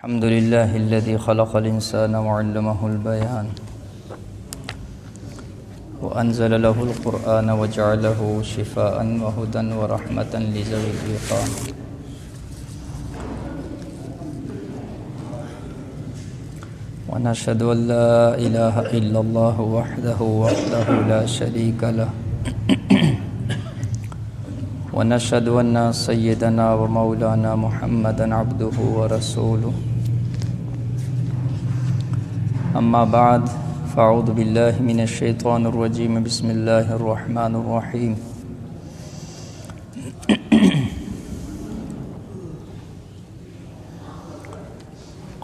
الحمد لله الذي خلق الإنسان وعلمه البيان وأنزل له القرآن وجعله شفاء وهدى ورحمة لذوي الإيقان ونشهد أن لا إله إلا الله وحده لا شريك له ونشهد أن سيدنا ومولانا محمدا عبده ورسوله أما بعد فأعوذ بالله من الشيطان الرجيم بسم الله الرحمن الرحيم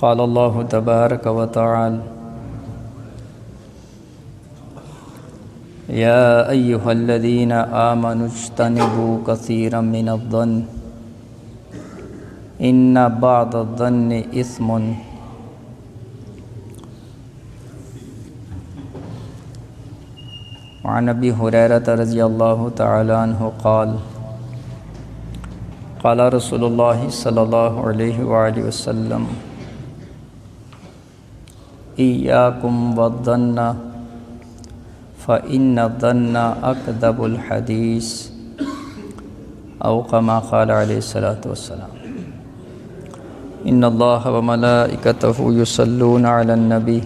قال الله تبارك وتعالى يا أيها الذين آمنوا اجتنبوا كثيرا من الظن إن بعض الظن إثم وعن أبي هريرة رضي الله تعالى عنه قال قال رسول الله صلى الله عليه وآله وسلم إياكم والظن فإن الظن أكذب الحديث أو كما قال عليه الصلاة والسلام إن الله وملائكته يصلون على النبي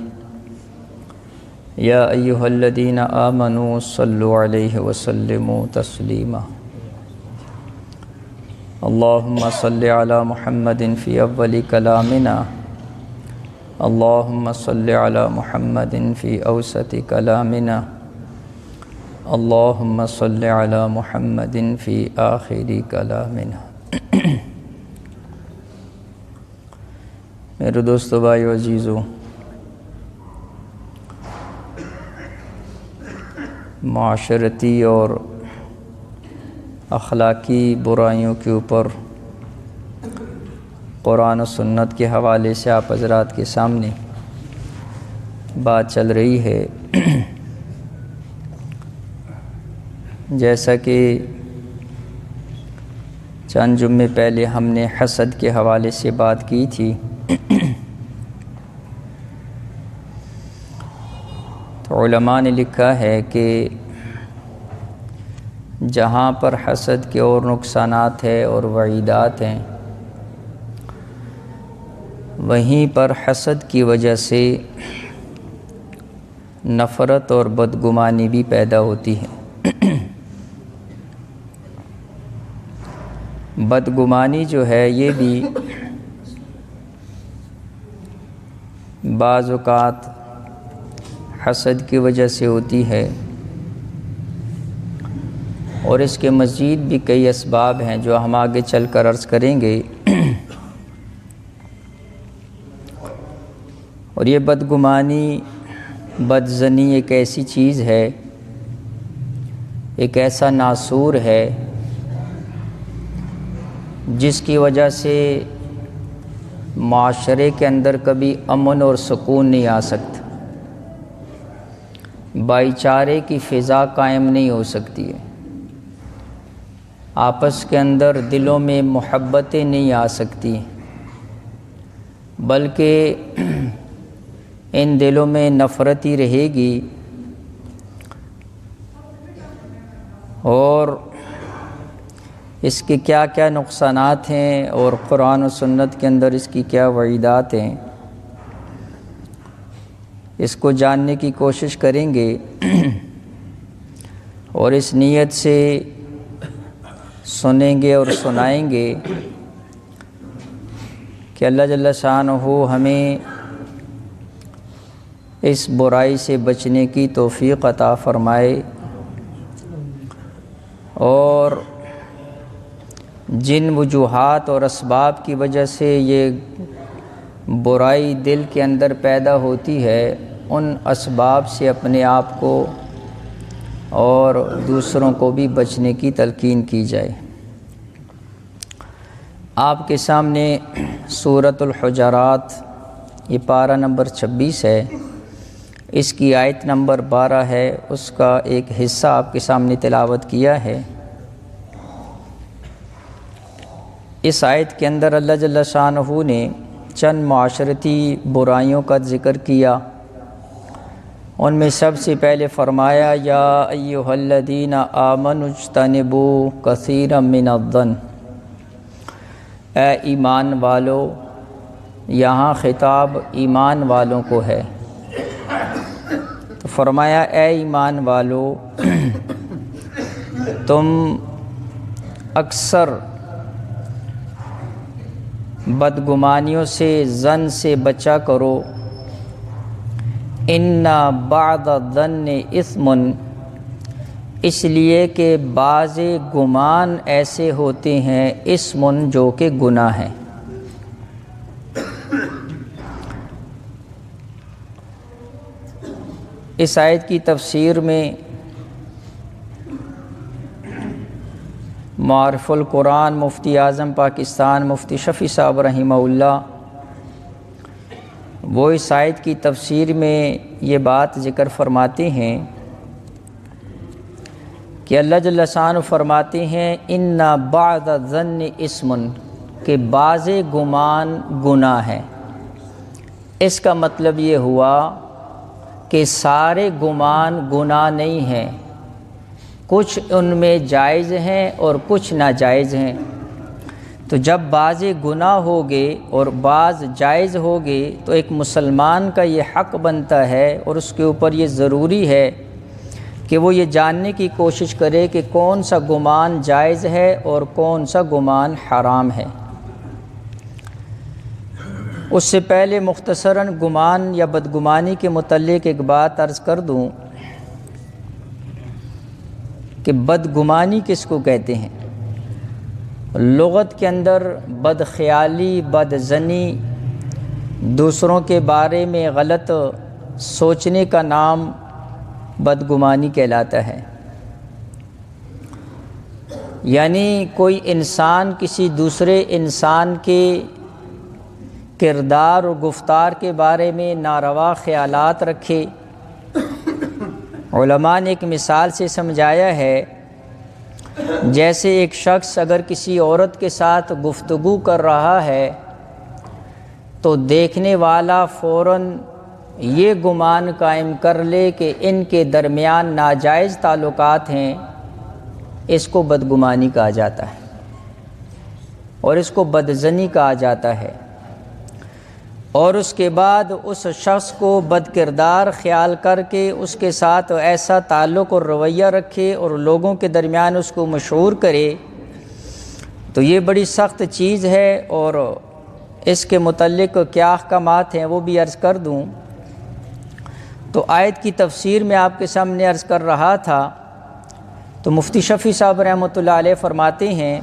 يا أيها الذين آمنوا صلوا عليه وسلموا تسليما اللهم صل على محمد في أول كلامنا اللهم صل على محمد في أوسط كلامنا اللهم صل على محمد في آخر كلامنا میرے دوستو بھائیو عزیزو، معاشرتی اور اخلاقی برائیوں کے اوپر قرآن و سنت کے حوالے سے آپ حضرات کے سامنے بات چل رہی ہے۔ جیسا کہ چند جمعے پہلے ہم نے حسد کے حوالے سے بات کی تھی، تو علماء نے لکھا ہے کہ جہاں پر حسد کے اور نقصانات ہیں اور وعیدات ہیں، وہیں پر حسد کی وجہ سے نفرت اور بدگمانی بھی پیدا ہوتی ہے۔ بدگمانی جو ہے یہ بھی بعض اوقات حسد کی وجہ سے ہوتی ہے، اور اس کے مزید بھی کئی اسباب ہیں جو ہم آگے چل کر عرض کریں گے۔ اور یہ بدگمانی، بدظنی ایک ایسی چیز ہے، ایک ایسا ناسور ہے جس کی وجہ سے معاشرے کے اندر کبھی امن اور سکون نہیں آ سکتا، بھائی چارے کی فضا قائم نہیں ہو سکتی ہے، آپس کے اندر دلوں میں محبتیں نہیں آ سکتی، بلکہ ان دلوں میں نفرت ہی رہے گی، اور اس کے کیا کیا نقصانات ہیں اور قرآن و سنت کے اندر اس کی کیا وعیدات ہیں، اس کو جاننے کی کوشش کریں گے، اور اس نیت سے سنیں گے اور سنائیں گے کہ اللہ جل شانہ ہمیں اس برائی سے بچنے کی توفیق عطا فرمائے، اور جن وجوہات اور اسباب کی وجہ سے یہ برائی دل کے اندر پیدا ہوتی ہے، ان اسباب سے اپنے آپ کو اور دوسروں کو بھی بچنے کی تلقین کی جائے۔ آپ کے سامنے سورۃ الحجرات، یہ پارہ نمبر 26 ہے، اس کی آیت نمبر 12 ہے، اس کا ایک حصہ آپ کے سامنے تلاوت کیا ہے۔ اس آیت کے اندر اللہ جل شانہ نے چند معاشرتی برائیوں کا ذکر کیا۔ ان میں سب سے پہلے فرمایا یا ایھا الذین آمنوا اجتنبوا کثیرا من الظن، اے ایمان والو، یہاں خطاب ایمان والوں کو ہے۔ تو فرمایا اے ایمان والو، تم اکثر بدگمانیوں سے، ظن سے بچا کرو۔ ان بعض الظن اثم، اس لیے کہ بعض گمان ایسے ہوتے ہیں اثم جو کہ گناہ ہیں۔ اس آیت کی تفسیر میں معارف القرآن مفتی اعظم پاکستان مفتی شفیع صاحب رحمہ اللہ، وہ اس آیت کی تفسیر میں یہ بات ذکر فرماتے ہیں کہ اللہ جل شانہ فرماتے ہیں ان بعض الظن اثم، کہ بعض گمان گناہ ہے۔ اس کا مطلب یہ ہوا کہ سارے گمان گناہ نہیں ہیں، کچھ ان میں جائز ہیں اور کچھ ناجائز ہیں۔ تو جب بعض گناہ ہوگے اور بعض جائز ہوگے تو ایک مسلمان کا یہ حق بنتا ہے اور اس کے اوپر یہ ضروری ہے کہ وہ یہ جاننے کی کوشش کرے کہ کون سا گمان جائز ہے اور کون سا گمان حرام ہے۔ اس سے پہلے مختصراً گمان یا بدگمانی کے متعلق ایک بات عرض کر دوں کہ بدگمانی کس کو کہتے ہیں۔ لغت کے اندر بدخیالی، بدظنی، دوسروں کے بارے میں غلط سوچنے کا نام بدگمانی کہلاتا ہے۔ یعنی کوئی انسان کسی دوسرے انسان کے کردار اور گفتار کے بارے میں ناروا خیالات رکھے۔ علماء نے ایک مثال سے سمجھایا ہے، جیسے ایک شخص اگر کسی عورت کے ساتھ گفتگو کر رہا ہے تو دیکھنے والا فوراً یہ گمان قائم کر لے کہ ان کے درمیان ناجائز تعلقات ہیں، اس کو بدگمانی کہا جاتا ہے اور اس کو بدظنی کہا جاتا ہے۔ اور اس کے بعد اس شخص کو بد کردار خیال کر کے اس کے ساتھ ایسا تعلق اور رویہ رکھے اور لوگوں کے درمیان اس کو مشہور کرے، تو یہ بڑی سخت چیز ہے۔ اور اس کے متعلق کیا احکامات ہیں وہ بھی عرض کر دوں۔ تو آیت کی تفسیر میں آپ کے سامنے عرض کر رہا تھا، تو مفتی شفیع صاحب رحمۃ اللہ علیہ فرماتے ہیں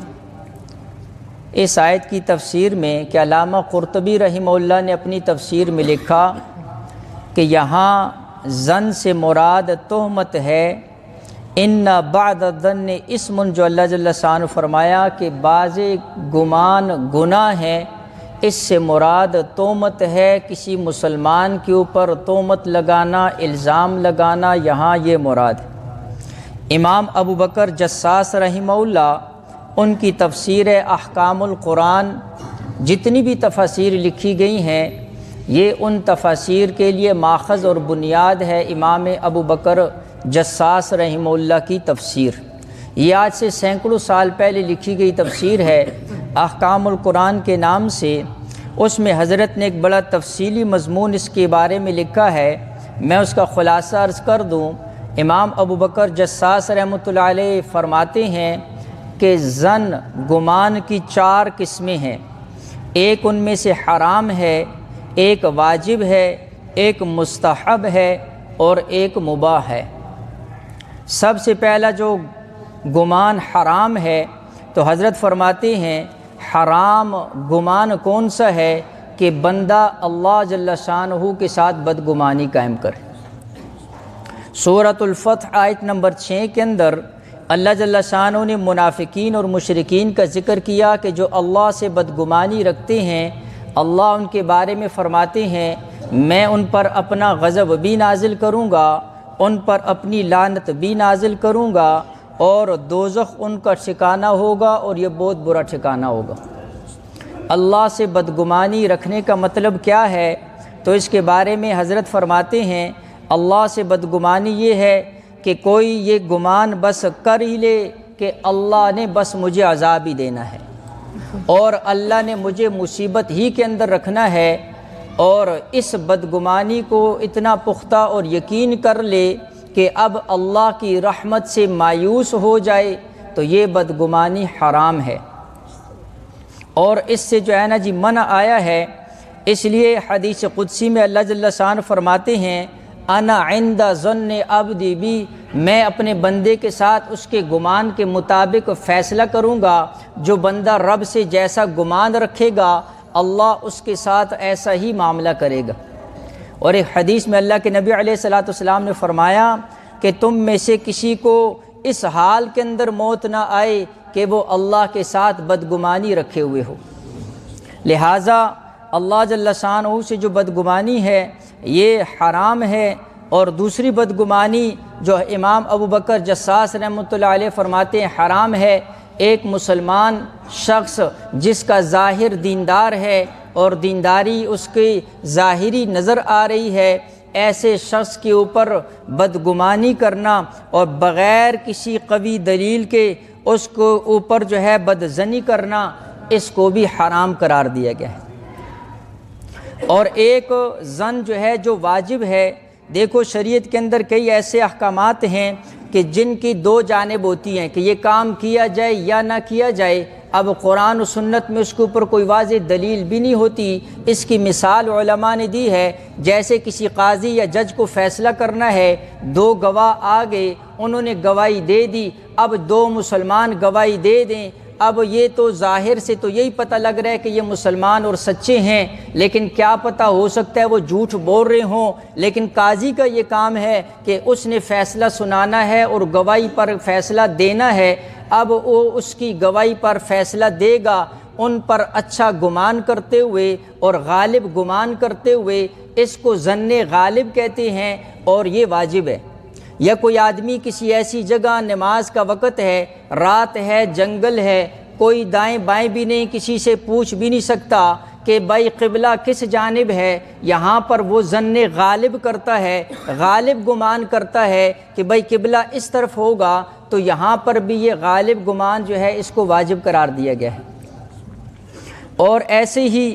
اس آیت کی تفسیر میں کہ علامہ قرطبی رحمہ اللہ نے اپنی تفسیر میں لکھا کہ یہاں ظن سے مراد تہمت ہے۔ ان بعض الظن اثم، جو اللہ جل شانہ فرمایا کہ بعض گمان گناہ ہیں، اس سے مراد تہمت ہے، کسی مسلمان کے اوپر تہمت لگانا، الزام لگانا، یہاں یہ مراد ہے۔ امام ابو بکر جساس رحمہ اللہ، ان کی تفسیر احکام القرآن، جتنی بھی تفاسیر لکھی گئی ہیں یہ ان تفاسیر کے لیے ماخذ اور بنیاد ہے امام ابو بکر جساس رحمہ اللہ کی تفسیر۔ یہ آج سے سینکڑوں سال پہلے لکھی گئی تفسیر ہے احکام القرآن کے نام سے۔ اس میں حضرت نے ایک بڑا تفصیلی مضمون اس کے بارے میں لکھا ہے، میں اس کا خلاصہ عرض کر دوں۔ امام ابو بکر جساس رحمۃ اللہ علیہ فرماتے ہیں کہ ظن گمان کی 4 قسمیں ہیں، ایک ان میں سے حرام ہے، ایک واجب ہے، ایک مستحب ہے اور ایک مباح ہے۔ سب سے پہلا جو گمان حرام ہے تو حضرت فرماتے ہیں حرام گمان کون سا ہے کہ بندہ اللہ جل شانہ کے ساتھ بدگمانی قائم کرے۔ سورۃ الفتح آیت نمبر 6 کے اندر اللہ جل شانہ نے منافقین اور مشرکین کا ذکر کیا کہ جو اللہ سے بدگمانی رکھتے ہیں، اللہ ان کے بارے میں فرماتے ہیں میں ان پر اپنا غضب بھی نازل کروں گا، ان پر اپنی لعنت بھی نازل کروں گا، اور دوزخ ان کا ٹھکانہ ہوگا اور یہ بہت برا ٹھکانہ ہوگا۔ اللہ سے بدگمانی رکھنے کا مطلب کیا ہے؟ تو اس کے بارے میں حضرت فرماتے ہیں اللہ سے بدگمانی یہ ہے کہ کوئی یہ گمان بس کر ہی لے کہ اللہ نے بس مجھے عذاب ہی دینا ہے اور اللہ نے مجھے مصیبت ہی کے اندر رکھنا ہے، اور اس بدگمانی کو اتنا پختہ اور یقین کر لے کہ اب اللہ کی رحمت سے مایوس ہو جائے، تو یہ بدگمانی حرام ہے اور اس سے جو ہے نا جی منع آیا ہے۔ اس لیے حدیث قدسی میں اللہ جل شان فرماتے ہیں انا عند ظن عبدی بی، میں اپنے بندے کے ساتھ اس کے گمان کے مطابق فیصلہ کروں گا۔ جو بندہ رب سے جیسا گمان رکھے گا اللہ اس کے ساتھ ایسا ہی معاملہ کرے گا۔ اور ایک حدیث میں اللہ کے نبی علیہ الصلوۃ والسلام نے فرمایا کہ تم میں سے کسی کو اس حال کے اندر موت نہ آئے کہ وہ اللہ کے ساتھ بدگمانی رکھے ہوئے ہو۔ لہٰذا اللہ جل شانہ سے جو بدگمانی ہے یہ حرام ہے۔ اور دوسری بدگمانی جو امام ابو بکر جساس رحمۃ اللہ علیہ فرماتے ہیں حرام ہے، ایک مسلمان شخص جس کا ظاہر دیندار ہے اور دینداری اس کی ظاہری نظر آ رہی ہے، ایسے شخص کے اوپر بدگمانی کرنا اور بغیر کسی قوی دلیل کے اس کو اوپر جو ہے بدظنی کرنا، اس کو بھی حرام قرار دیا گیا ہے۔ اور ایک ظن جو ہے جو واجب ہے، دیکھو شریعت کے اندر کئی ایسے احکامات ہیں کہ جن کی دو جانب ہوتی ہیں کہ یہ کام کیا جائے یا نہ کیا جائے۔ اب قرآن و سنت میں اس کے اوپر کوئی واضح دلیل بھی نہیں ہوتی۔ اس کی مثال علماء نے دی ہے، جیسے کسی قاضی یا جج کو فیصلہ کرنا ہے، دو گواہ آ گئے، انہوں نے گواہی دے دی، اب دو مسلمان گواہی دے دیں، اب یہ تو ظاہر سے تو یہی پتہ لگ رہا ہے کہ یہ مسلمان اور سچے ہیں، لیکن کیا پتہ ہو سکتا ہے وہ جھوٹ بول رہے ہوں، لیکن قاضی کا یہ کام ہے کہ اس نے فیصلہ سنانا ہے اور گواہی پر فیصلہ دینا ہے۔ اب وہ اس کی گواہی پر فیصلہ دے گا، ان پر اچھا گمان کرتے ہوئے اور غالب گمان کرتے ہوئے، اس کو ظن غالب کہتے ہیں اور یہ واجب ہے۔ یا کوئی آدمی کسی ایسی جگہ، نماز کا وقت ہے، رات ہے، جنگل ہے، کوئی دائیں بائیں بھی نہیں، کسی سے پوچھ بھی نہیں سکتا کہ بھائی قبلہ کس جانب ہے، یہاں پر وہ ظن غالب کرتا ہے، غالب گمان کرتا ہے کہ بھائی قبلہ اس طرف ہوگا، تو یہاں پر بھی یہ غالب گمان جو ہے اس کو واجب قرار دیا گیا ہے۔ اور ایسے ہی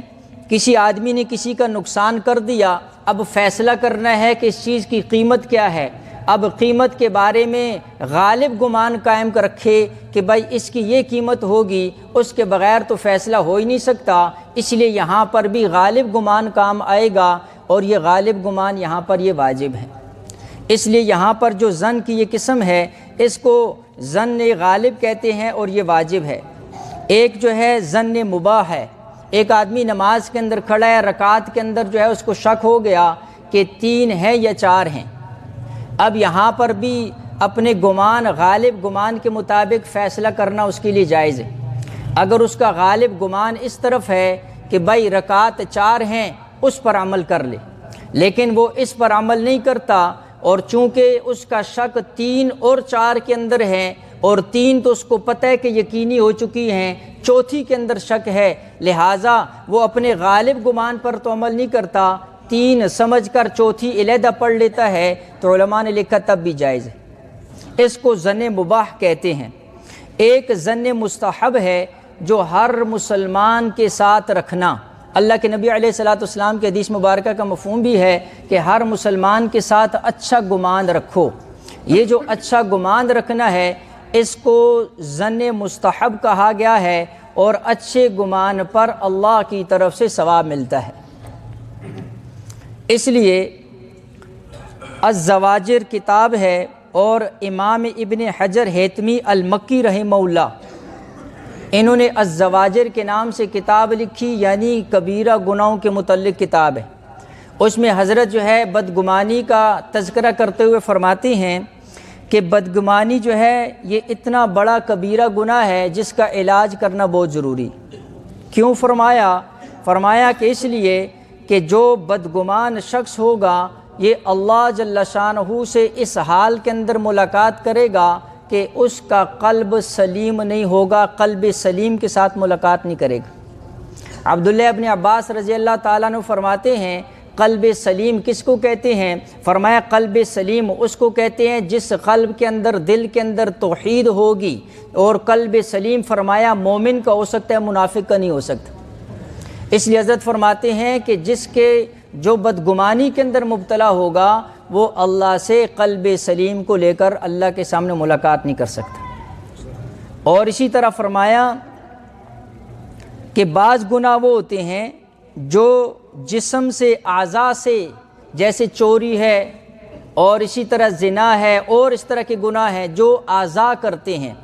کسی آدمی نے کسی کا نقصان کر دیا، اب فیصلہ کرنا ہے کہ اس چیز کی قیمت کیا ہے، اب قیمت کے بارے میں غالب گمان قائم کر رکھے کہ بھائی اس کی یہ قیمت ہوگی، اس کے بغیر تو فیصلہ ہو ہی نہیں سکتا، اس لیے یہاں پر بھی غالب گمان کام آئے گا، اور یہ غالب گمان یہاں پر یہ واجب ہے۔ اس لیے یہاں پر جو ظن کی یہ قسم ہے اس کو ظن غالب کہتے ہیں اور یہ واجب ہے۔ ایک جو ہے ظن مباح ہے، ایک آدمی نماز کے اندر کھڑا ہے، رکعت کے اندر جو ہے اس کو شک ہو گیا کہ 3 ہیں یا 4 ہیں، اب یہاں پر بھی اپنے گمان، غالب گمان کے مطابق فیصلہ کرنا اس کے لیے جائز ہے۔ اگر اس کا غالب گمان اس طرف ہے کہ بھائی رکعت 4 ہیں، اس پر عمل کر لے، لیکن وہ اس پر عمل نہیں کرتا، اور چونکہ اس کا شک 3 اور 4 کے اندر ہے، اور 3 تو اس کو پتہ ہے کہ یقینی ہو چکی ہیں، چوتھی کے اندر شک ہے، لہٰذا وہ اپنے غالب گمان پر تو عمل نہیں کرتا، 3 سمجھ کر چوتھی علیحدہ پڑھ لیتا ہے، تو علماء نے لکھا تب بھی جائز ہے۔ اس کو ظن مباح کہتے ہیں۔ ایک ظن مستحب ہے جو ہر مسلمان کے ساتھ رکھنا، اللہ کے نبی علیہ الصلوۃ والسلام کی حدیث مبارکہ کا مفہوم بھی ہے کہ ہر مسلمان کے ساتھ اچھا گمان رکھو۔ یہ جو اچھا گمان رکھنا ہے اس کو ظن مستحب کہا گیا ہے، اور اچھے گمان پر اللہ کی طرف سے ثواب ملتا ہے۔ اس لیے الزواجر کتاب ہے، اور امام ابن حجر ہیتمی المکی رحمہ اللہ، انہوں نے الزواجر کے نام سے کتاب لکھی، یعنی کبیرہ گناہوں کے متعلق کتاب ہے۔ اس میں حضرت جو ہے بدگمانی کا تذکرہ کرتے ہوئے فرماتے ہیں کہ بدگمانی جو ہے یہ اتنا بڑا کبیرہ گناہ ہے جس کا علاج کرنا بہت ضروری۔ کیوں فرمایا کہ اس لیے کہ جو بدگمان شخص ہوگا یہ اللہ جل شانہ سے اس حال کے اندر ملاقات کرے گا کہ اس کا قلب سلیم نہیں ہوگا، قلب سلیم کے ساتھ ملاقات نہیں کرے گا۔ عبداللہ ابن عباس رضی اللہ تعالیٰ عنہ فرماتے ہیں قلب سلیم کس کو کہتے ہیں؟ فرمایا قلب سلیم اس کو کہتے ہیں جس قلب کے اندر، دل کے اندر توحید ہوگی، اور قلب سلیم فرمایا مومن کا ہو سکتا ہے، منافق کا نہیں ہو سکتا۔ اس لیے حضرت فرماتے ہیں کہ جس کے جو بدگمانی کے اندر مبتلا ہوگا وہ اللہ سے قلب سلیم کو لے کر اللہ کے سامنے ملاقات نہیں کر سکتا۔ اور اسی طرح فرمایا کہ بعض گناہ وہ ہوتے ہیں جو جسم سے، اعضاء سے، جیسے چوری ہے اور اسی طرح زنا ہے اور اس طرح کے گناہ ہیں جو اعضاء کرتے ہیں،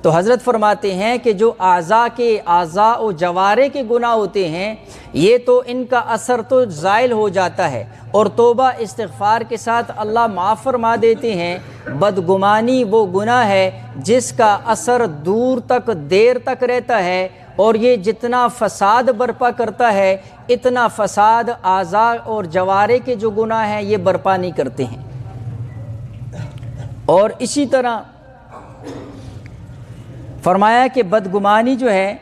تو حضرت فرماتے ہیں کہ جو اعضاء و جوارح کے گناہ ہوتے ہیں یہ تو ان کا اثر تو زائل ہو جاتا ہے اور توبہ استغفار کے ساتھ اللہ معاف فرما دیتے ہیں۔ بدگمانی وہ گناہ ہے جس کا اثر دور تک، دیر تک رہتا ہے، اور یہ جتنا فساد برپا کرتا ہے اتنا فساد اعضاء اور جوارح کے جو گناہ ہیں یہ برپا نہیں کرتے ہیں۔ اور اسی طرح فرمایا کہ بدگمانی جو ہے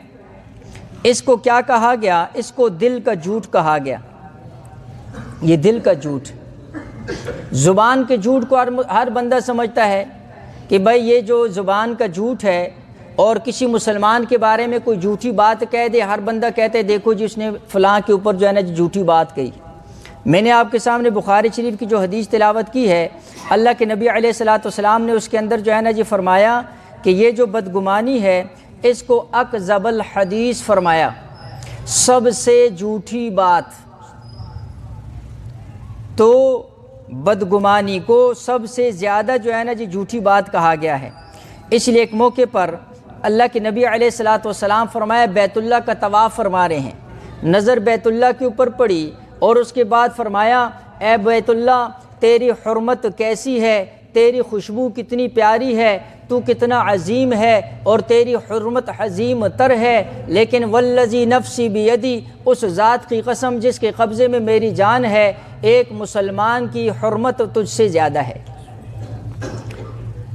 اس کو کیا کہا گیا؟ اس کو دل کا جھوٹ کہا گیا۔ یہ دل کا جھوٹ، زبان کے جھوٹ کو ہر بندہ سمجھتا ہے کہ بھائی یہ جو زبان کا جھوٹ ہے، اور کسی مسلمان کے بارے میں کوئی جھوٹی بات کہہ دے، ہر بندہ کہتے دیکھو جی اس نے فلاں کے اوپر جو ہے نا جھوٹی بات کہی۔ میں نے آپ کے سامنے بخاری شریف کی جو حدیث تلاوت کی ہے، اللہ کے نبی علیہ الصلوۃ والسلام نے اس کے اندر جو ہے نا جی فرمایا کہ یہ جو بدگمانی ہے اس کو اکذب الحدیث فرمایا، سب سے جھوٹی بات۔ تو بدگمانی کو سب سے زیادہ جو ہے نا جی جھوٹی بات کہا گیا ہے۔ اس لیے ایک موقع پر اللہ کے نبی علیہ الصلوۃ والسلام فرمایا بیت اللہ کا طواف فرما رہے ہیں، نظر بیت اللہ کے اوپر پڑی اور اس کے بعد فرمایا اے بیت اللہ تیری حرمت کیسی ہے، تیری خوشبو کتنی پیاری ہے، تو کتنا عظیم ہے اور تیری حرمت عظیم تر ہے، لیکن والذی نفسی بیدی، اس ذات کی قسم جس کے قبضے میں میری جان ہے، ایک مسلمان کی حرمت تجھ سے زیادہ ہے۔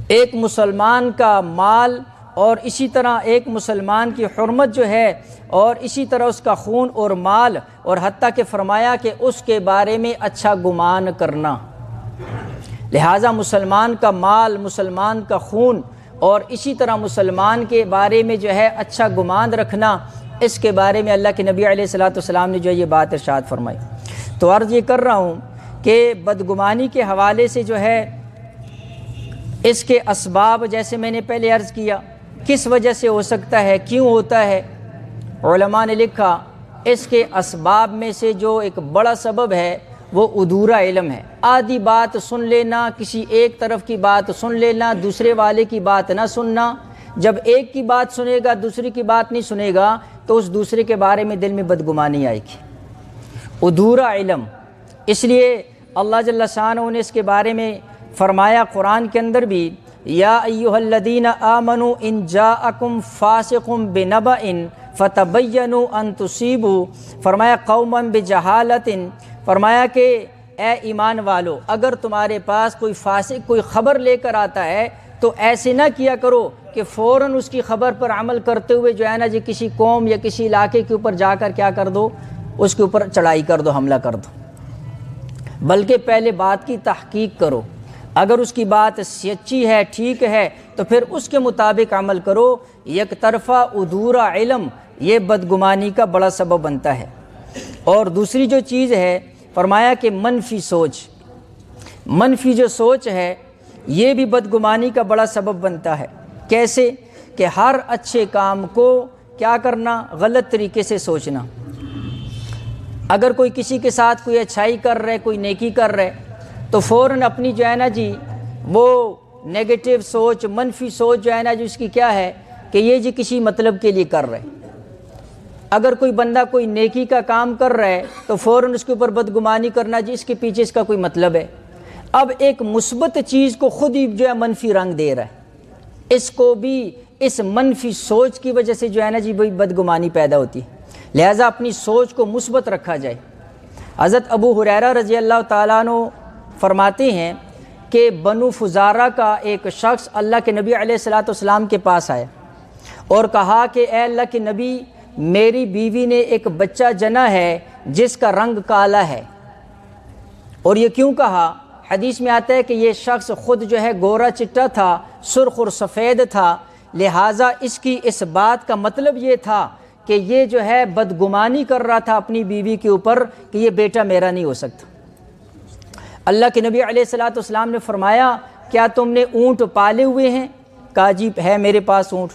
ایک مسلمان کا مال اور اسی طرح ایک مسلمان کی حرمت جو ہے، اور اسی طرح اس کا خون اور مال، اور حتیٰ کہ فرمایا کہ اس کے بارے میں اچھا گمان کرنا۔ لہٰذا مسلمان کا مال، مسلمان کا خون اور اسی طرح مسلمان کے بارے میں جو ہے اچھا گمان رکھنا، اس کے بارے میں اللہ کے نبی علیہ الصلوۃ والسلام نے جو یہ بات ارشاد فرمائی۔ تو عرض یہ کر رہا ہوں کہ بدگمانی کے حوالے سے جو ہے اس کے اسباب، جیسے میں نے پہلے عرض کیا، کس وجہ سے ہو سکتا ہے، کیوں ہوتا ہے، علماء نے لکھا اس کے اسباب میں سے جو ایک بڑا سبب ہے وہ ادھورا علم ہے۔ آدھی بات سن لینا، کسی ایک طرف کی بات سن لینا، دوسرے والے کی بات نہ سننا۔ جب ایک کی بات سنے گا دوسری کی بات نہیں سنے گا تو اس دوسرے کے بارے میں دل میں بدگمانی آئے گی، ادھورا علم۔ اس لیے اللہ جل شانہ نے اس کے بارے میں فرمایا قرآن کے اندر بھی، یا ایھا الذین آمنوا ان جاءکم فاسق بنبأ فتبینوا ان تصیبوا، فرمایا قوما بجہالۃ، فرمایا کہ اے ایمان والو اگر تمہارے پاس کوئی فاسق کوئی خبر لے کر آتا ہے تو ایسے نہ کیا کرو کہ فوراً اس کی خبر پر عمل کرتے ہوئے جو ہے نا جی کسی قوم یا کسی علاقے کے اوپر جا کر کیا کر دو، اس کے اوپر چڑھائی کر دو، حملہ کر دو، بلکہ پہلے بات کی تحقیق کرو۔ اگر اس کی بات سچی ہے، ٹھیک ہے، تو پھر اس کے مطابق عمل کرو۔ یک طرفہ ادھورا علم یہ بدگمانی کا بڑا سبب بنتا ہے۔ اور دوسری جو چیز ہے فرمایا کہ منفی سوچ، منفی جو سوچ ہے یہ بھی بدگمانی کا بڑا سبب بنتا ہے۔ کیسے؟ کہ ہر اچھے کام کو کیا کرنا، غلط طریقے سے سوچنا۔ اگر کوئی کسی کے ساتھ کوئی اچھائی کر رہے، کوئی نیکی کر رہے، تو فوراً اپنی جو ہے نا جی وہ نیگیٹو سوچ، منفی سوچ جو ہے نا جی اس کی کیا ہے کہ یہ جی کسی مطلب کے لیے کر رہے۔ اگر کوئی بندہ کوئی نیکی کا کام کر رہا ہے تو فوراً اس کے اوپر بدگمانی کرنا جی اس کے پیچھے اس کا کوئی مطلب ہے۔ اب ایک مثبت چیز کو خود ہی جو ہے منفی رنگ دے رہا ہے، اس کو بھی اس منفی سوچ کی وجہ سے جو ہے نا جی بدگمانی پیدا ہوتی ہے۔ لہٰذا اپنی سوچ کو مثبت رکھا جائے۔ حضرت ابو ہریرہ رضی اللہ تعالیٰ عنہ فرماتے ہیں کہ بنو فزارہ کا ایک شخص اللہ کے نبی علیہ الصلوۃ والسلام کے پاس آیا اور کہا کہ اے اللہ کے نبی، میری بیوی نے ایک بچہ جنا ہے جس کا رنگ کالا ہے۔ اور یہ کیوں کہا؟ حدیث میں آتا ہے کہ یہ شخص خود جو ہے گورا چٹا تھا، سرخ اور سفید تھا، لہٰذا اس کی اس بات کا مطلب یہ تھا کہ یہ جو ہے بدگمانی کر رہا تھا اپنی بیوی کے اوپر کہ یہ بیٹا میرا نہیں ہو سکتا۔ اللہ کے نبی علیہ الصلوۃ والسلام نے فرمایا کیا تم نے اونٹ پالے ہوئے ہیں؟ کہا جی ہے میرے پاس اونٹ۔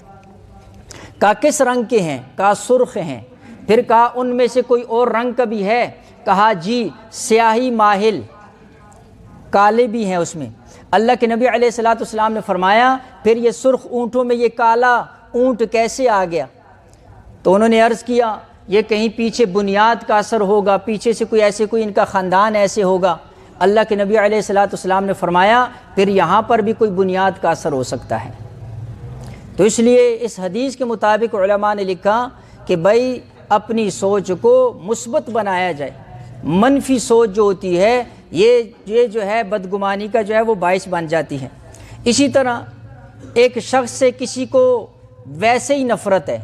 کہا کس رنگ کے ہیں؟ کہا سرخ ہیں۔ پھر کہا ان میں سے کوئی اور رنگ کا بھی ہے؟ کہا جی سیاہی مائل، کالے بھی ہیں اس میں۔ اللہ کے نبی علیہ الصلوۃ والسلام نے فرمایا پھر یہ سرخ اونٹوں میں یہ کالا اونٹ کیسے آ گیا؟ تو انہوں نے عرض کیا یہ کہیں پیچھے بنیاد کا اثر ہوگا، پیچھے سے کوئی ان کا خاندان ایسے ہوگا۔ اللہ کے نبی علیہ الصلوۃ والسلام نے فرمایا پھر یہاں پر بھی کوئی بنیاد کا اثر ہو سکتا ہے۔ تو اس لیے اس حدیث کے مطابق علماء نے لکھا کہ بھائی اپنی سوچ کو مثبت بنایا جائے، منفی سوچ جو ہوتی ہے یہ جو ہے بدگمانی کا جو ہے وہ باعث بن جاتی ہے۔ اسی طرح ایک شخص سے کسی کو ویسے ہی نفرت ہے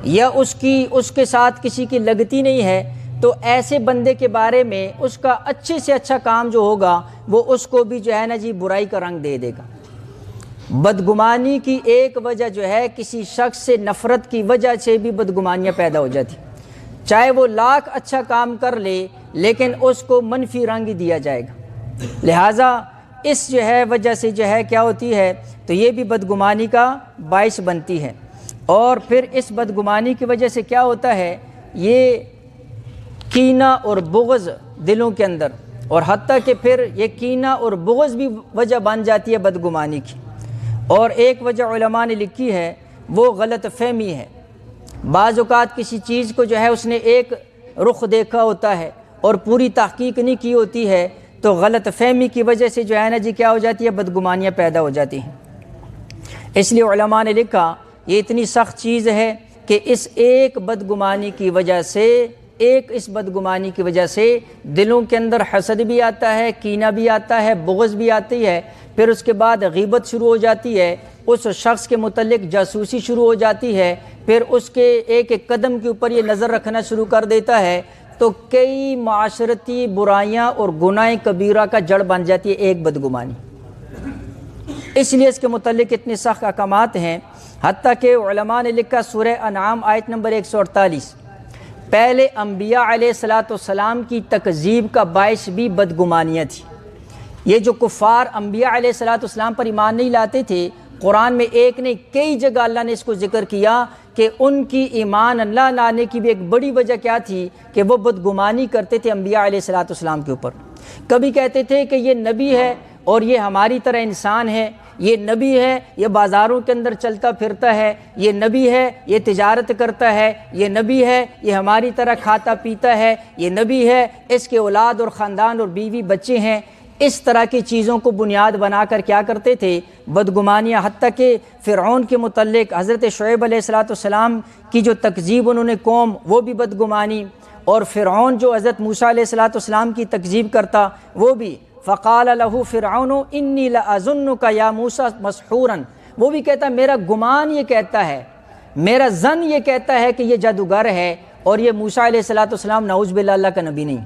یا اس کے ساتھ کسی کی لگتی نہیں ہے، تو ایسے بندے کے بارے میں اس کا اچھے سے اچھا کام جو ہوگا وہ اس کو بھی جو ہے نا جی برائی کا رنگ دے دے گا۔ بدگمانی کی ایک وجہ جو ہے کسی شخص سے نفرت کی وجہ سے بھی بدگمانیاں پیدا ہو جاتی، چاہے وہ لاکھ اچھا کام کر لے لیکن اس کو منفی رنگ ہی دیا جائے گا۔ لہٰذا اس جو ہے وجہ سے جو ہے کیا ہوتی ہے تو یہ بھی بدگمانی کا باعث بنتی ہے۔ اور پھر اس بدگمانی کی وجہ سے کیا ہوتا ہے، یہ کینہ اور بغض دلوں کے اندر، اور حتیٰ کہ پھر یہ کینہ اور بغض بھی وجہ بن جاتی ہے بدگمانی کی۔ اور ایک وجہ علماء نے لکھی ہے وہ غلط فہمی ہے۔ بعض اوقات کسی چیز کو جو ہے اس نے ایک رخ دیکھا ہوتا ہے اور پوری تحقیق نہیں کی ہوتی ہے، تو غلط فہمی کی وجہ سے جو ہے نا جی کیا ہو جاتی ہے، بدگمانیاں پیدا ہو جاتی ہیں۔ اس لیے علماء نے لکھا یہ اتنی سخت چیز ہے کہ اس بدگمانی کی وجہ سے دلوں کے اندر حسد بھی آتا ہے، کینہ بھی آتا ہے، بغض بھی آتی ہے، پھر اس کے بعد غیبت شروع ہو جاتی ہے، اس شخص کے متعلق جاسوسی شروع ہو جاتی ہے، پھر اس کے ایک ایک قدم کے اوپر یہ نظر رکھنا شروع کر دیتا ہے، تو کئی معاشرتی برائیاں اور گناہ کبیرہ کا جڑ بن جاتی ہے ایک بدگمانی۔ اس لیے اس کے متعلق اتنے سخت احکامات ہیں، حتیٰ کہ علماء نے لکھا سورہ انعام آیت نمبر 148 پہلے انبیاء علیہ الصلوۃ والسلام کی تکذیب کا باعث بھی بدگمانیاں تھی۔ یہ جو کفار انبیاء علیہ الصلوۃ والسلام پر ایمان نہیں لاتے تھے، قرآن میں ایک نہیں کئی جگہ اللہ نے اس کو ذکر کیا کہ ان کی ایمان اللہ لانے کی بھی ایک بڑی وجہ کیا تھی کہ وہ بدگمانی کرتے تھے انبیاء علیہ الصلوۃ والسلام کے اوپر۔ کبھی کہتے تھے کہ یہ نبی ہے اور یہ ہماری طرح انسان ہے، یہ نبی ہے یہ بازاروں کے اندر چلتا پھرتا ہے، یہ نبی ہے یہ تجارت کرتا ہے، یہ نبی ہے یہ ہماری طرح کھاتا پیتا ہے، یہ نبی ہے اس کے اولاد اور خاندان اور بیوی بچے ہیں۔ اس طرح کی چیزوں کو بنیاد بنا کر کیا کرتے تھے، بدگمانیاں، حتیٰ کہ فرعون کے متعلق حضرت شعیب علیہ السلام کی جو تکذیب انہوں نے قوم، وہ بھی بدگمانی، اور فرعون جو حضرت موسیٰ علیہ السلام کی تکذیب کرتا وہ بھی، فقال له فرعون انی لأظنک یا موسیٰ مسحورا، وہ بھی کہتا میرا گمان یہ کہتا ہے، میرا ظن یہ کہتا ہے کہ یہ جادوگر ہے، اور یہ موسیٰ علیہ السلام نعوذ باللہ اللہ کا نبی نہیں۔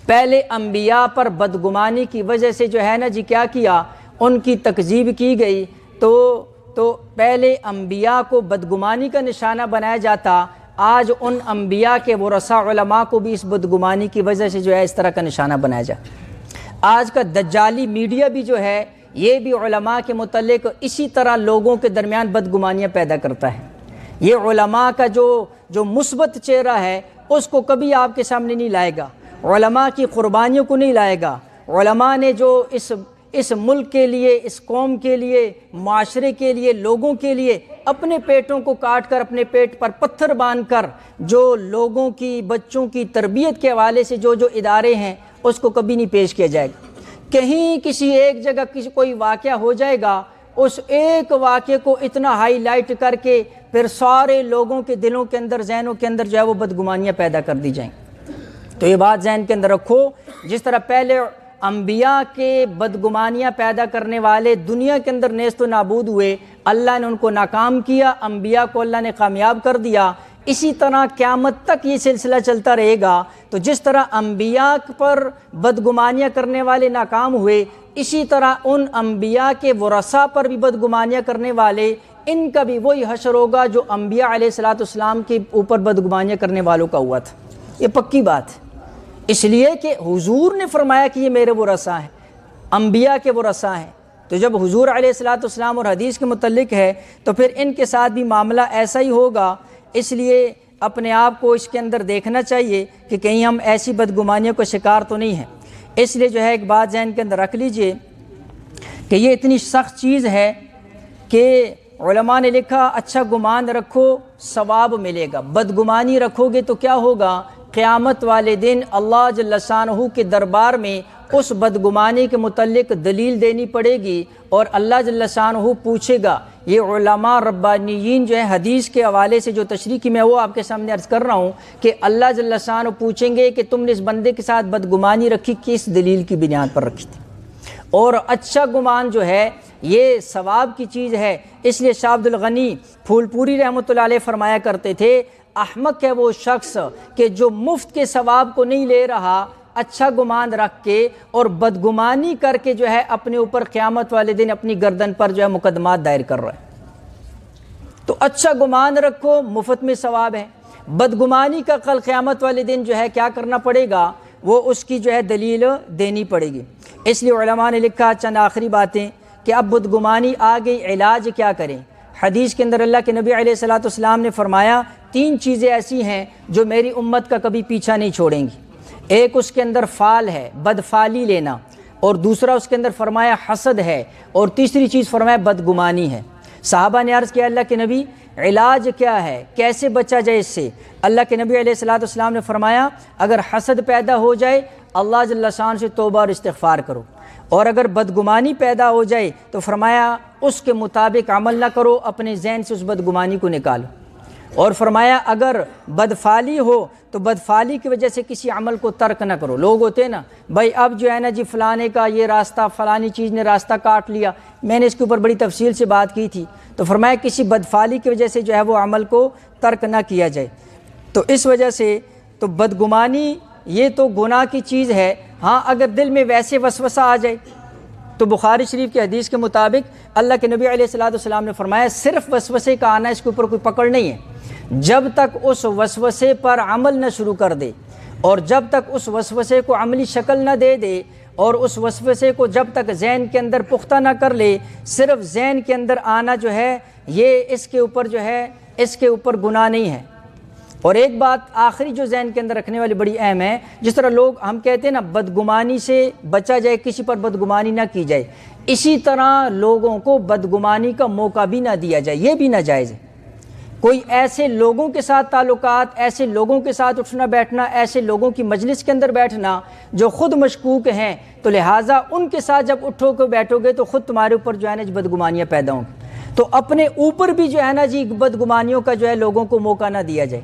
پہلے انبیاء پر بدگمانی کی وجہ سے جو ہے نا جی کیا کیا، ان کی تکذیب کی گئی، تو پہلے انبیاء کو بدگمانی کا نشانہ بنایا جاتا، آج ان انبیاء کے ورثاء علماء کو بھی اس بدگمانی کی وجہ سے جو ہے اس طرح کا نشانہ بنایا جاتا۔ آج کا دجالی میڈیا بھی جو ہے یہ بھی علماء کے متعلق اسی طرح لوگوں کے درمیان بدگمانیاں پیدا کرتا ہے۔ یہ علماء کا جو مثبت چہرہ ہے اس کو کبھی آپ کے سامنے نہیں لائے گا، علماء کی قربانیوں کو نہیں لائے گا۔ علماء نے جو اس ملک کے لیے، اس قوم کے لیے، معاشرے کے لیے، لوگوں کے لیے اپنے پیٹوں کو کاٹ کر، اپنے پیٹ پر پتھر باندھ کر جو لوگوں کی، بچوں کی تربیت کے حوالے سے جو ادارے ہیں اس کو کبھی نہیں پیش کیا جائے گا۔ کہیں کسی ایک جگہ کوئی واقعہ ہو جائے گا، اس ایک واقعے کو اتنا ہائی لائٹ کر کے پھر سارے لوگوں کے دلوں کے اندر، ذہنوں کے اندر جو ہے وہ بدگمانیاں پیدا کر دی جائیں۔ تو یہ بات ذہن کے اندر رکھو، جس طرح پہلے انبیاء کے بدگمانیاں پیدا کرنے والے دنیا کے اندر نیست و نابود ہوئے، اللہ نے ان کو ناکام کیا، انبیاء کو اللہ نے کامیاب کر دیا۔ اسی طرح قیامت تک یہ سلسلہ چلتا رہے گا۔ تو جس طرح انبیاء پر بدگمانیاں کرنے والے ناکام ہوئے، اسی طرح ان انبیاء کے ورثاء پر بھی بدگمانیاں کرنے والے، ان کا بھی وہی حشر ہوگا جو انبیاء علیہ الصلوۃ والسلام کے اوپر بدگمانیاں کرنے والوں کا ہوا تھا۔ یہ پکی بات ہے، اس لیے کہ حضور نے فرمایا کہ یہ میرے ورثاء ہیں، انبیاء کے ورثاء ہیں۔ تو جب حضور علیہ الصلوۃ والسلام اور حدیث کے متعلق ہے تو پھر ان کے ساتھ بھی معاملہ ایسا ہی ہوگا۔ اس لیے اپنے آپ کو اس کے اندر دیکھنا چاہیے کہ کہیں ہم ایسی بدگمانیوں کا شکار تو نہیں ہیں۔ اس لیے جو ہے ایک بات ذہن کے اندر رکھ لیجئے کہ یہ اتنی سخت چیز ہے کہ علماء نے لکھا اچھا گمان رکھو ثواب ملے گا، بدگمانی رکھو گے تو کیا ہوگا؟ قیامت والے دن اللہ جل شانہ کے دربار میں اس بدگمانی کے متعلق دلیل دینی پڑے گی اور اللہ جل شانہ پوچھے گا۔ یہ علماء ربانیین جو ہے حدیث کے حوالے سے جو تشریح کی میں وہ آپ کے سامنے عرض کر رہا ہوں کہ اللہ جل شانہ پوچھیں گے کہ تم نے اس بندے کے ساتھ بدگمانی رکھی کس دلیل کی بنیاد پر رکھی تھی۔ اور اچھا گمان جو ہے یہ ثواب کی چیز ہے۔ اس لیے شاہ عبد الغنی پھول پوری رحمۃ اللہ علیہ فرمایا کرتے تھے احمق ہے وہ شخص کہ جو مفت کے ثواب کو نہیں لے رہا، اچھا گمان رکھ کے اور بدگمانی کر کے جو ہے اپنے اوپر قیامت والے دن اپنی گردن پر جو ہے مقدمات دائر کر رہا ہے۔ تو اچھا گمان رکھو، مفت میں ثواب ہے۔ بدگمانی کا کل قیامت والے دن جو ہے کیا کرنا پڑے گا؟ وہ اس کی جو ہے دلیل دینی پڑے گی۔ اس لیے علماء نے لکھا چند آخری باتیں کہ اب بدگمانی آ گئی، علاج کیا کریں؟ حدیث کے اندر اللہ کے نبی علیہ الصلوۃ والسلام نے فرمایا 3 چیزیں ایسی ہیں جو میری امت کا کبھی پیچھا نہیں چھوڑیں گی۔ ایک اس کے اندر فال ہے، بدفالی لینا، اور دوسرا اس کے اندر فرمایا حسد ہے، اور تیسری چیز فرمایا بدگمانی ہے۔ صحابہ نے عرض کیا اللہ کے نبی علاج کیا ہے، کیسے بچا جائے اس سے؟ اللہ کے نبی علیہ الصلوۃ والسلام نے فرمایا اگر حسد پیدا ہو جائے اللہ جل شان سے توبہ اور استغفار کرو، اور اگر بدگمانی پیدا ہو جائے تو فرمایا اس کے مطابق عمل نہ کرو، اپنے ذہن سے اس بدگمانی کو نکالو، اور فرمایا اگر بدفالی ہو تو بدفالی کی وجہ سے کسی عمل کو ترک نہ کرو۔ لوگ ہوتے ہیں نا بھائی اب جو ہے نا جی فلانے کا یہ راستہ، فلانی چیز نے راستہ کاٹ لیا، میں نے اس کے اوپر بڑی تفصیل سے بات کی تھی، تو فرمایا کسی بدفالی کی وجہ سے جو ہے وہ عمل کو ترک نہ کیا جائے۔ تو اس وجہ سے تو بدگمانی یہ تو گناہ کی چیز ہے۔ ہاں اگر دل میں ویسے وسوسہ آ جائے تو بخاری شریف کی حدیث کے مطابق اللہ کے نبی علیہ الصلوۃ والسلام نے فرمایا صرف وسوسے کا آنا اس کے اوپر کوئی پکڑ نہیں ہے، جب تک اس وسوسے پر عمل نہ شروع کر دے، اور جب تک اس وسوسے کو عملی شکل نہ دے دے، اور اس وسوسے کو جب تک ذہن کے اندر پختہ نہ کر لے، صرف ذہن کے اندر آنا جو ہے یہ اس کے اوپر جو ہے اس کے اوپر گناہ نہیں ہے۔ اور ایک بات آخری جو ذہن کے اندر رکھنے والی بڑی اہم ہے، جس طرح لوگ ہم کہتے ہیں نا بدگمانی سے بچا جائے، کسی پر بدگمانی نہ کی جائے، اسی طرح لوگوں کو بدگمانی کا موقع بھی نہ دیا جائے، یہ بھی ناجائز ہے۔ کوئی ایسے لوگوں کے ساتھ تعلقات، ایسے لوگوں کے ساتھ اٹھنا بیٹھنا، ایسے لوگوں کی مجلس کے اندر بیٹھنا جو خود مشکوک ہیں، تو لہٰذا ان کے ساتھ جب اٹھو کے بیٹھو گے تو خود تمہارے اوپر جو ہے نا بدگمانیاں پیدا ہوں گی۔ تو اپنے اوپر بھی جو ہے نا جی بدگمانیوں کا جو ہے لوگوں کو موقع نہ دیا جائے۔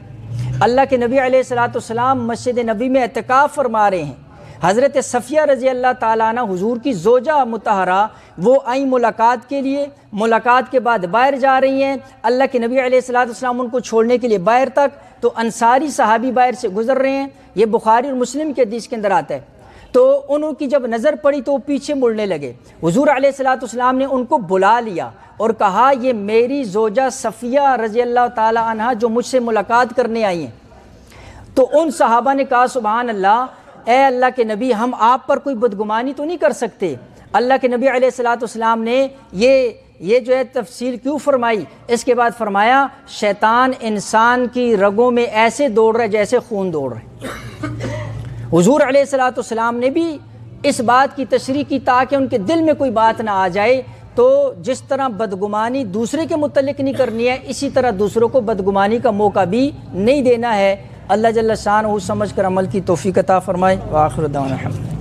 اللہ کے نبی علیہ الصلوۃ والسلام مسجد نبی میں اعتکاف فرما رہے ہیں، حضرت صفیہ رضی اللہ تعالیٰ عنہ حضور کی زوجہ مطہرہ وہ آئیں ملاقات کے لیے، ملاقات کے بعد باہر جا رہی ہیں، اللہ کے نبی علیہ الصلوۃ والسلام ان کو چھوڑنے کے لیے باہر تک، تو انصاری صحابی باہر سے گزر رہے ہیں، یہ بخاری اور مسلم کے حدیث کے اندر آتا ہے۔ تو انہوں کی جب نظر پڑی تو وہ پیچھے مڑنے لگے، حضور علیہ الصلوۃ والسلام نے ان کو بلا لیا اور کہا یہ میری زوجہ صفیہ رضی اللہ تعالیٰ عنہ جو مجھ سے ملاقات کرنے آئی ہیں۔ تو ان صحابہ نے کہا سبحان اللہ، اے اللہ کے نبی ہم آپ پر کوئی بدگمانی تو نہیں کر سکتے۔ اللہ کے نبی علیہ الصلوۃ والسلام نے یہ جو ہے تفصیل کیوں فرمائی؟ اس کے بعد فرمایا شیطان انسان کی رگوں میں ایسے دوڑ رہا ہے جیسے خون دوڑ رہا ہے۔ حضور علیہ الصلوۃ والسلام نے بھی اس بات کی تشریح کی تاکہ ان کے دل میں کوئی بات نہ آ جائے۔ تو جس طرح بدگمانی دوسرے کے متعلق نہیں کرنی ہے، اسی طرح دوسروں کو بدگمانی کا موقع بھی نہیں دینا ہے۔ اللہ جل شانہ سمجھ کر عمل کی توفیق عطا فرمائے۔ وآخر دعوانا الحمد للہ۔